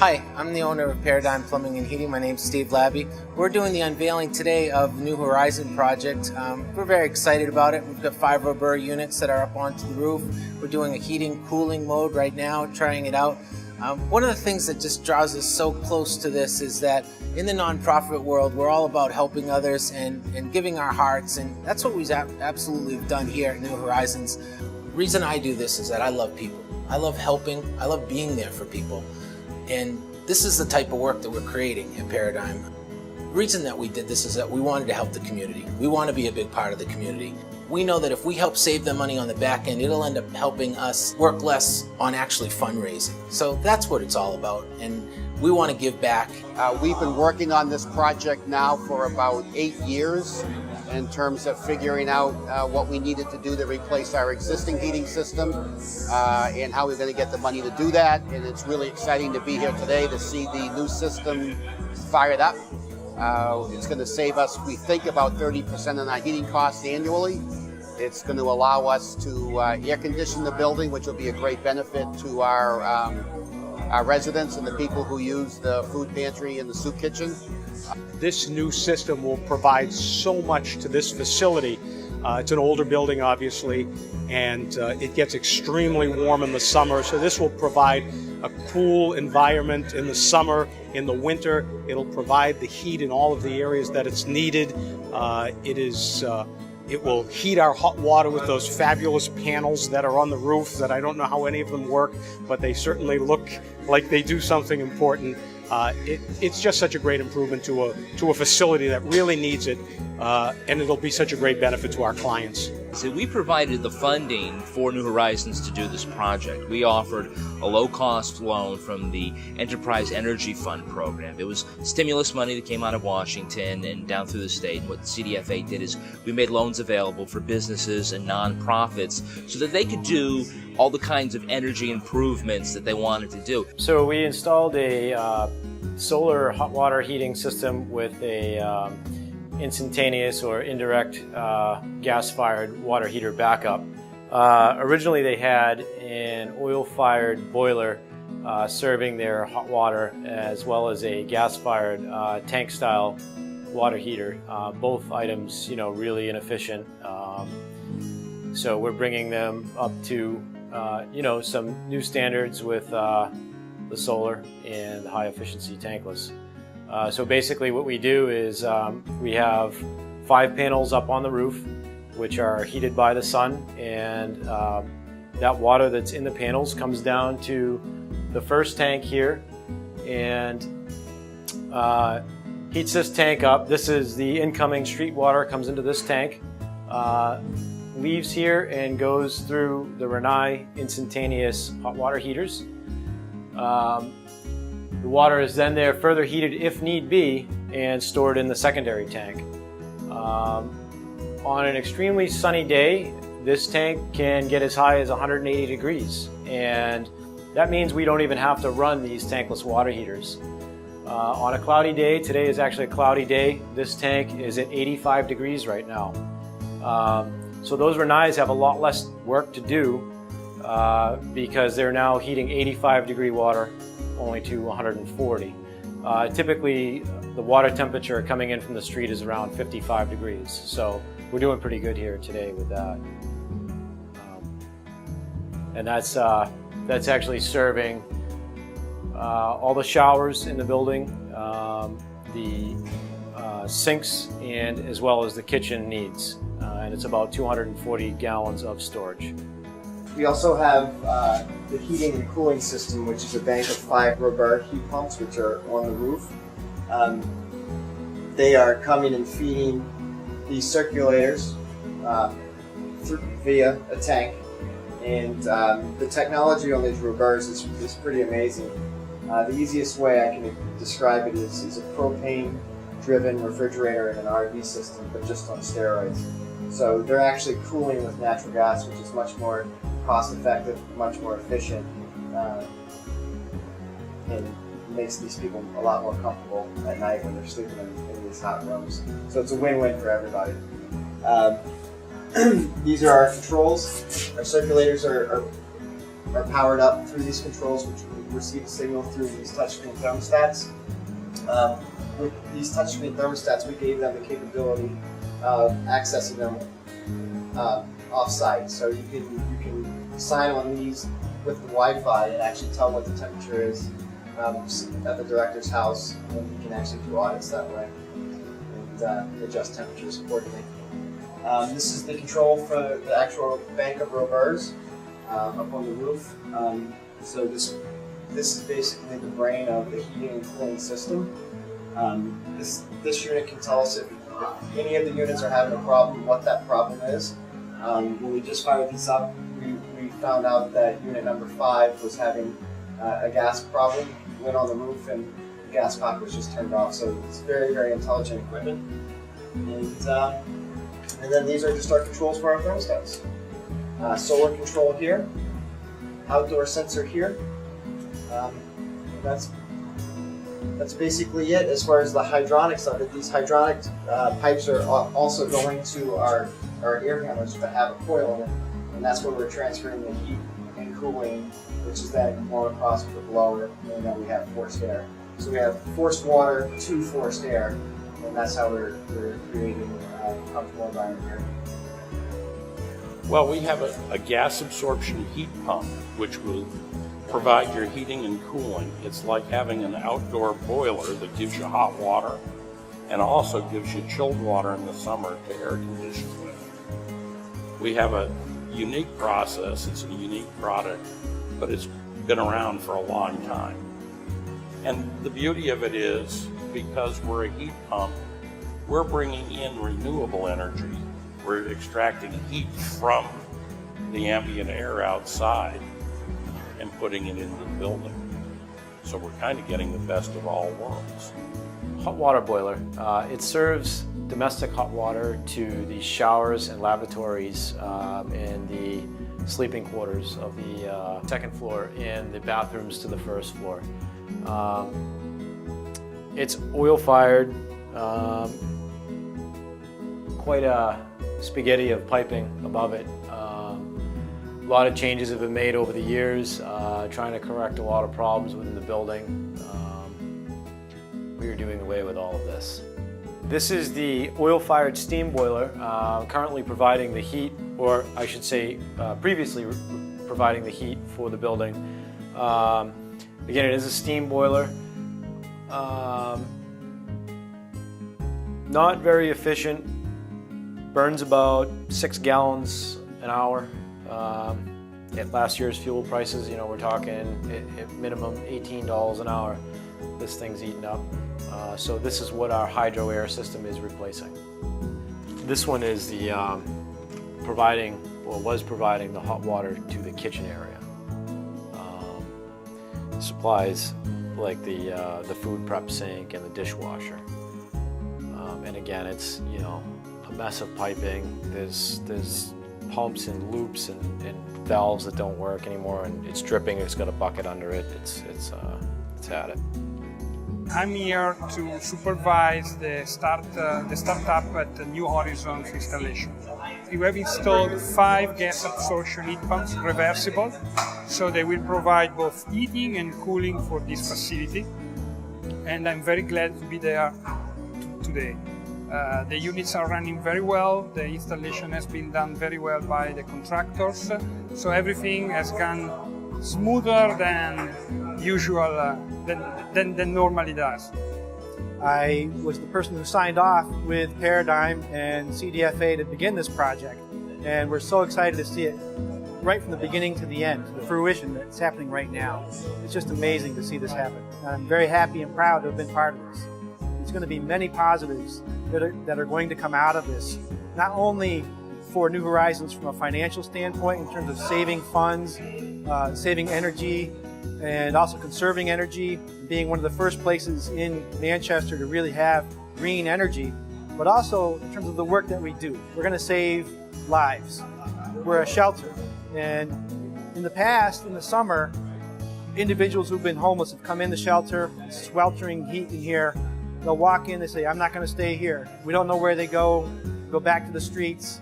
Hi, I'm the owner of Paradigm Plumbing and Heating. My name's Steve Labby. We're doing the unveiling today of the New Horizon project. We're very excited about it. We've got 5 Robur units that are up onto the roof. We're doing a heating, cooling mode right now, trying it out. One of the things that just draws us so close to this is that in the nonprofit world, we're all about helping others and giving our hearts, and that's what we've absolutely done here at New Horizons. The reason I do this is that I love people. I love helping. I love being there for people. And this is the type of work that we're creating at Paradigm. The reason that we did this is that we wanted to help the community. We want to be a big part of the community. We know that if we help save them money on the back end, it'll end up helping us work less on actually fundraising. So that's what it's all about, and we want to give back. We've been working on this project now for about 8 years in terms of figuring out what we needed to do to replace our existing heating system and how we're going to get the money to do that. And it's really exciting to be here today to see the new system fired up. It's going to save us, we think, about 30% on our heating costs annually. It's going to allow us to air condition the building, which will be a great benefit to our residents and the people who use the food pantry and the soup kitchen. This new system will provide so much to this facility. It's an older building, obviously, and it gets extremely warm in the summer, so this will provide a cool environment in the summer. In the winter, it'll provide the heat in all of the areas that it's needed. It will heat our hot water with those fabulous panels that are on the roof that I don't know how any of them work, but they certainly look like they do something important. It's just such a great improvement to a facility that really needs it, and it'll be such a great benefit to our clients. So we provided the funding for New Horizons to do this project. We offered a low-cost loan from the Enterprise Energy Fund program. It was stimulus money that came out of Washington and down through the state. What the CDFA did is we made loans available for businesses and nonprofits so that they could do all the kinds of energy improvements that they wanted to do. So we installed a solar hot water heating system with a instantaneous or indirect gas-fired water heater backup. Originally they had an oil-fired boiler serving their hot water, as well as a gas-fired tank-style water heater. Both items, really inefficient. So we're bringing them up to some new standards with the solar and high efficiency tankless. So basically what we do is we have 5 panels up on the roof which are heated by the sun, and that water that's in the panels comes down to the first tank here and heats this tank up. This is the incoming street water, comes into this tank, leaves here and goes through the Rinnai instantaneous hot water heaters. The water is then there further heated if need be and stored in the secondary tank. On an extremely sunny day, this tank can get as high as 180 degrees, and that means we don't even have to run these tankless water heaters. On a cloudy day, today is actually a cloudy day, this tank is at 85 degrees right now. So those Rinnais have a lot less work to do because they're now heating 85 degree water only to 140. Typically, the water temperature coming in from the street is around 55 degrees. So we're doing pretty good here today with that. And that's actually serving all the showers in the building, the sinks, and as well as the kitchen needs. And it's about 240 gallons of storage. We also have the heating and cooling system, which is a bank of 5 Robur heat pumps, which are on the roof. They are coming and feeding these circulators via a tank, and the technology on these Roburs is pretty amazing. The easiest way I can describe it is a propane-driven refrigerator in an RV system, but just on steroids. So they're actually cooling with natural gas, which is much more cost-effective, much more efficient, and makes these people a lot more comfortable at night when they're sleeping in these hot rooms. So it's a win-win for everybody. These are our controls. Our circulators are are powered up through these controls, which we receive a signal through these touchscreen thermostats. With these touchscreen thermostats, we gave them the capability of accessing them off-site. So you can sign on these with the Wi-Fi and actually tell what the temperature is at the director's house, and you can actually do audits that way and adjust temperatures accordingly. This is the control for the actual bank of rovers up on the roof. So this is basically the brain of the heating and cooling system. This unit can tell us if any of the units are having a problem, what that problem is. When we just fired these up, we found out that unit number 5 was having a gas problem. Went on the roof and the gas cock was just turned off. So it's very, very intelligent equipment. And then these are just our controls for our thermostats. Solar control here, outdoor sensor here. That's basically it as far as the hydronics of it. These hydronic pipes are also going to our air handlers that have a coil in it, and that's where we're transferring the heat and cooling, which is then going across with the blower, and then we have forced air. So we have forced water to forced air, and that's how we're creating a comfortable environment here. Well, we have a gas absorption heat pump, which will provide your heating and cooling. It's like having an outdoor boiler that gives you hot water and also gives you chilled water in the summer to air condition with. We have a unique process. It's a unique product, but it's been around for a long time. And the beauty of it is, because we're a heat pump, we're bringing in renewable energy. We're extracting heat from the ambient air outside and putting it into the building. So we're kind of getting the best of all worlds. Hot water boiler. It serves domestic hot water to the showers and lavatories and the sleeping quarters of the second floor and the bathrooms to the first floor. It's oil-fired, quite a spaghetti of piping above it. A lot of changes have been made over the years, trying to correct a lot of problems within the building. We are doing away with all of this. This is the oil-fired steam boiler, currently providing the heat, or I should say previously providing the heat for the building. Again, it is a steam boiler. Not very efficient, burns about 6 gallons an hour. At last year's fuel prices, you know, we're talking at minimum $18 an hour. This thing's eaten up. So this is what our hydro air system is replacing. This one is the was providing the hot water to the kitchen area. Supplies like the food prep sink and the dishwasher. And again, it's, you know, a mess of piping. There's pumps and loops and valves that don't work anymore, and it's dripping. It's got a bucket under it. It's had it. I'm here to supervise the startup at the New Horizons installation. We have installed 5 gas absorption heat pumps, reversible, so they will provide both heating and cooling for this facility. And I'm very glad to be there today. The units are running very well. The installation has been done very well by the contractors, so everything has gone smoother than usual, than normally does. I was the person who signed off with Paradigm and CDFA to begin this project, and we're so excited to see it right from the beginning to the end, the fruition that's happening right now. It's just amazing to see this happen. I'm very happy and proud to have been part of this. There's going to be many positives that are going to come out of this, not only for New Horizons from a financial standpoint in terms of saving funds, saving energy, and also conserving energy, being one of the first places in Manchester to really have green energy, but also in terms of the work that we do. We're going to save lives. We're a shelter, and in the past, in the summer, individuals who've been homeless have come in the shelter, sweltering heat in here. They'll walk in, they say, I'm not going to stay here. We don't know where they go back to the streets.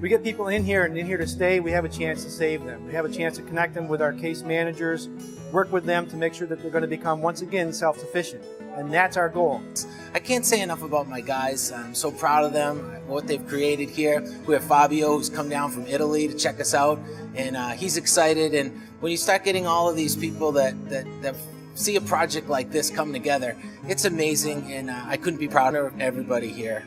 we get people in here and in here to stay, we have a chance to save them. We have a chance to connect them with our case managers, work with them to make sure that they're going to become, once again, self-sufficient. And that's our goal. I can't say enough about my guys. I'm so proud of them, what they've created here. We have Fabio, who's come down from Italy to check us out, and he's excited. And when you start getting all of these people that see a project like this come together, it's amazing, and I couldn't be prouder of everybody here.